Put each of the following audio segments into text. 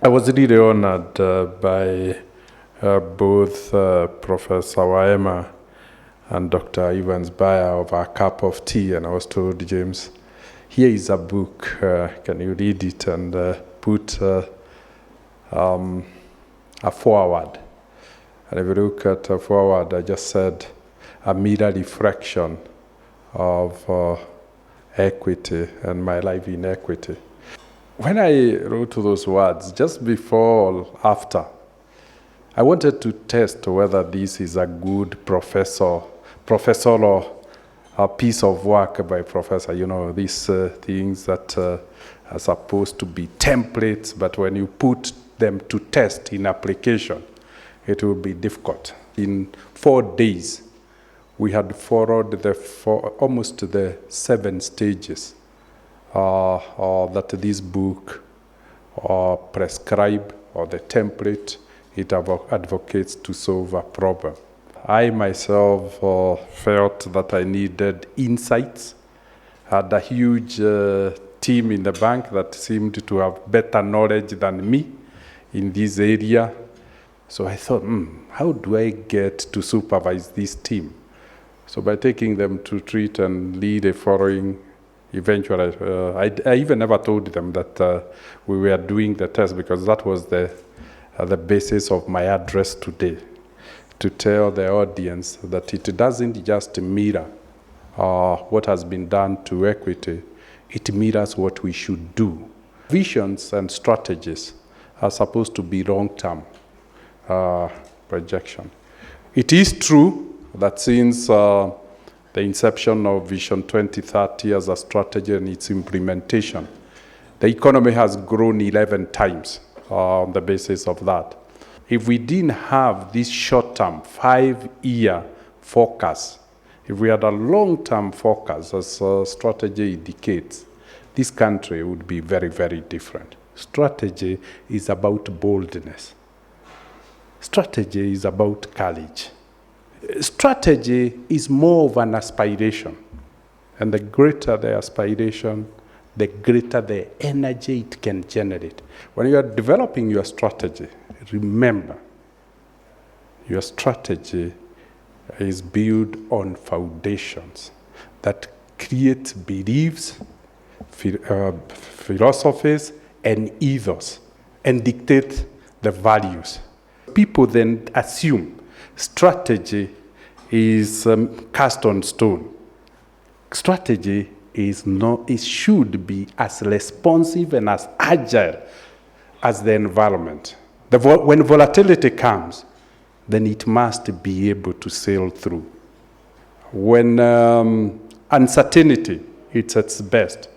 I was really honored by both Professor Waema and Dr. Baiya over a cup of tea, and I was told, James, here is a book, can you read it and put a foreword. And if you look at a foreword, I just said a mirror reflection of equity and my life in equity. When I wrote those words, just before or after, I wanted to test whether this is a good professorial piece of work by professor. You know, these things that are supposed to be templates, but when you put them to test in application, it will be difficult. In 4 days, we had followed almost the 7 stages that this book prescribe, or the template it advocates to solve a problem. I myself felt that I needed insights. Had a huge team in the bank that seemed to have better knowledge than me in this area. So I thought, how do I get to supervise this team? So by taking them to treat and lead a following, eventually, I even never told them that we were doing the test, because that was the basis of my address today, to tell the audience that it doesn't just mirror what has been done to equity, it mirrors what we should do. Visions and strategies are supposed to be long-term projection. It is true that since the inception of Vision 2030 as a strategy and its implementation, the economy has grown 11 times on the basis of that. If we didn't have this short-term 5-year focus, if we had a long-term focus, as strategy indicates, this country would be very, very different. Strategy is about boldness. Strategy is about courage. Strategy is more of an aspiration. And the greater the aspiration, the greater the energy it can generate. When you are developing your strategy, remember, your strategy is built on foundations that create beliefs, philosophies, and ethos, and dictate the values. People then assume strategy is cast on stone. Strategy is not. It should be as responsive and as agile as the environment. When volatility comes, then it must be able to sail through. When uncertainty is at its best,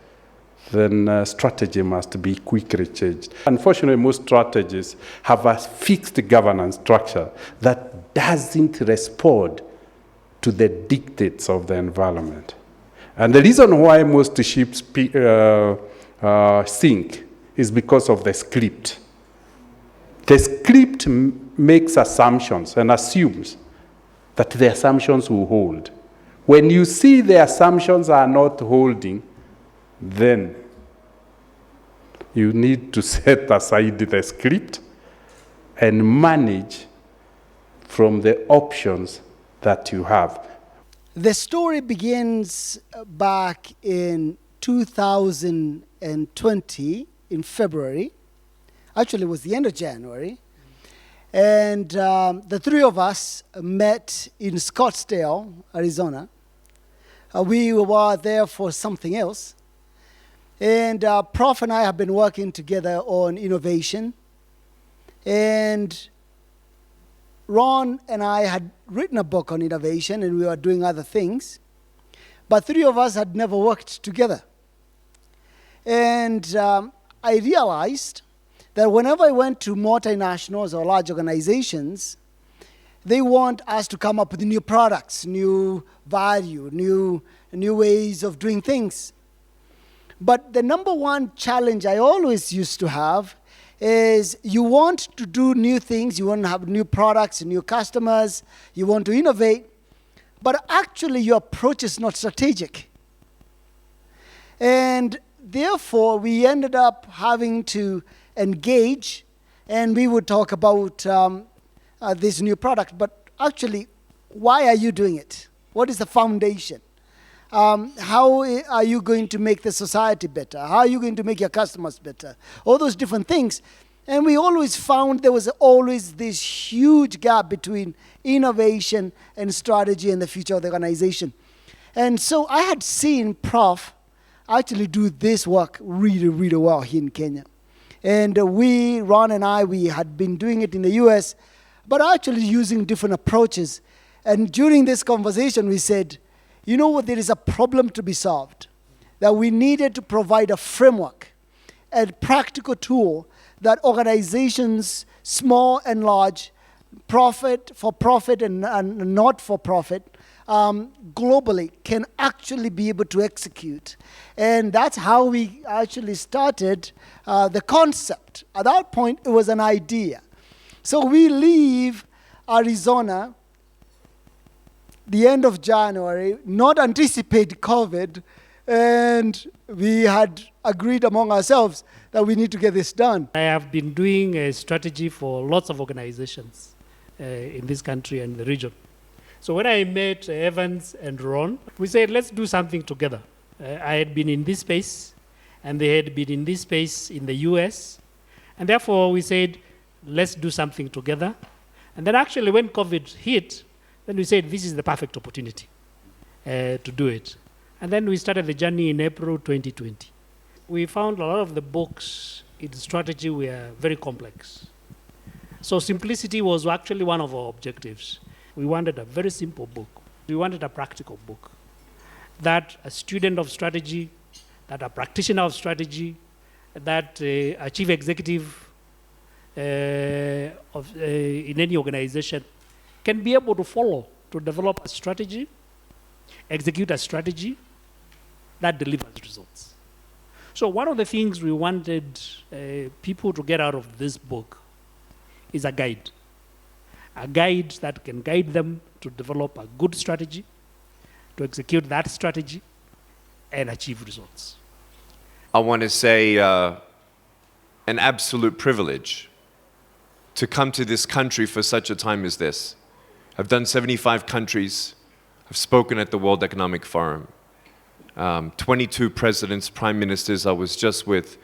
then strategy must be quickly changed. Unfortunately, most strategies have a fixed governance structure that doesn't respond to the dictates of the environment. And the reason why most ships sink is because of the script. The script makes assumptions and assumes that the assumptions will hold. When you see the assumptions are not holding, then you need to set aside the script and manage from the options that you have. The story begins back in 2020 in February. Actually, it was the end of January. And the three of us met in Scottsdale, Arizona. We were there for something else. And Prof and I have been working together on innovation. And Ron and I had written a book on innovation, and we were doing other things. But three of us had never worked together. And I realized that whenever I went to multinationals or large organizations, they want us to come up with new products, new value, new ways of doing things. But the number one challenge I always used to have is you want to do new things, you want to have new products, new customers, you want to innovate, but actually your approach is not strategic. And therefore, we ended up having to engage and we would talk about this new product. But actually, why are you doing it? What is the foundation? How are you going to make the society better? How are you going to make your customers better? All those different things. And we always found there was always this huge gap between innovation and strategy and the future of the organization. And so I had seen Prof actually do this work really, really well here in Kenya. And Ron and I, we had been doing it in the US, but actually using different approaches. And during this conversation, we said, you know what, there is a problem to be solved, that we needed to provide a framework, a practical tool that organizations, small and large, for-profit and not-for-profit, globally can actually be able to execute. And that's how we actually started the concept. At that point, it was an idea. So we leave Arizona the end of January, not anticipate COVID, and we had agreed among ourselves that we need to get this done. I have been doing a strategy for lots of organizations in this country and the region. So when I met Evans and Ron, we said, let's do something together. I had been in this space, and they had been in this space in the US, and therefore we said, let's do something together. And then actually when COVID hit, then we said, this is the perfect opportunity to do it. And then we started the journey in April 2020. We found a lot of the books in strategy were very complex. So simplicity was actually one of our objectives. We wanted a very simple book. We wanted a practical book that a student of strategy, that a practitioner of strategy, that a chief executive in any organization can be able to follow to develop a strategy, execute a strategy that delivers results. So one of the things we wanted people to get out of this book is a guide that can guide them to develop a good strategy, to execute that strategy, and achieve results. I want to say an absolute privilege to come to this country for such a time as this. I've done 75 countries. I've spoken at the World Economic Forum. 22 presidents, prime ministers. I was just with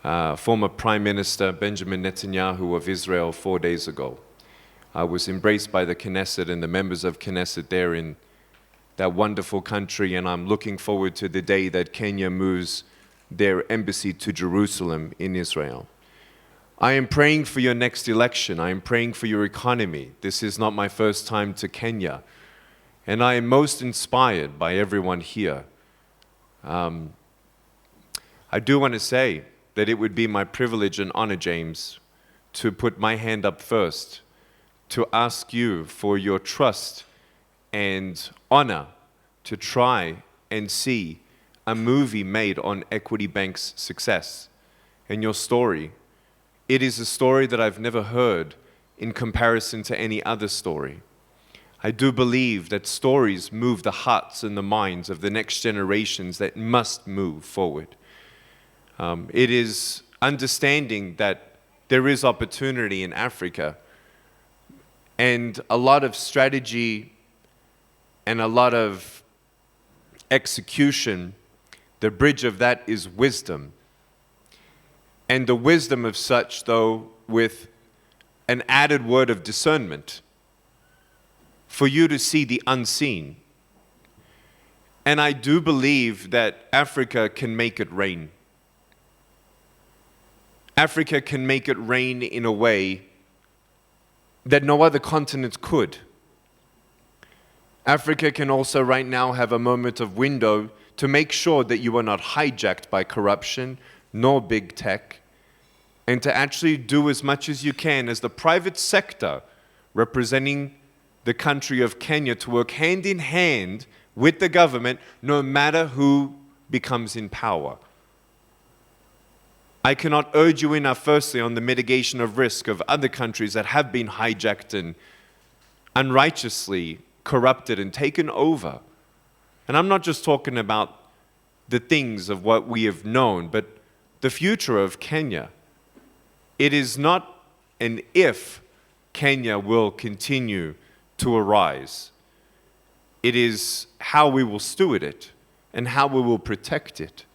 former Prime Minister Benjamin Netanyahu of Israel 4 days ago. I was embraced by the Knesset and the members of Knesset there in that wonderful country, and I'm looking forward to the day that Kenya moves their embassy to Jerusalem in Israel. I am praying for your next election. I am praying for your economy. This is not my first time to Kenya. And I am most inspired by everyone here. I do want to say that it would be my privilege and honor, James, to put my hand up first, to ask you for your trust and honor to try and see a movie made on Equity Bank's success and your story. It is a story that I've never heard in comparison to any other story. I do believe that stories move the hearts and the minds of the next generations that must move forward. It is understanding that there is opportunity in Africa, and a lot of strategy and a lot of execution. The bridge of that is wisdom. And the wisdom of such, though, with an added word of discernment, for you to see the unseen. And I do believe that Africa can make it rain. Africa can make it rain in a way that no other continent could. Africa can also right now have a moment of window to make sure that you are not hijacked by corruption nor big tech, and to actually do as much as you can as the private sector representing the country of Kenya to work hand in hand with the government no matter who becomes in power. I cannot urge you enough, firstly, on the mitigation of risk of other countries that have been hijacked and unrighteously corrupted and taken over. And I'm not just talking about the things of what we have known, but the future of Kenya. It is not and if Kenya will continue to arise. It is how we will steward it and how we will protect it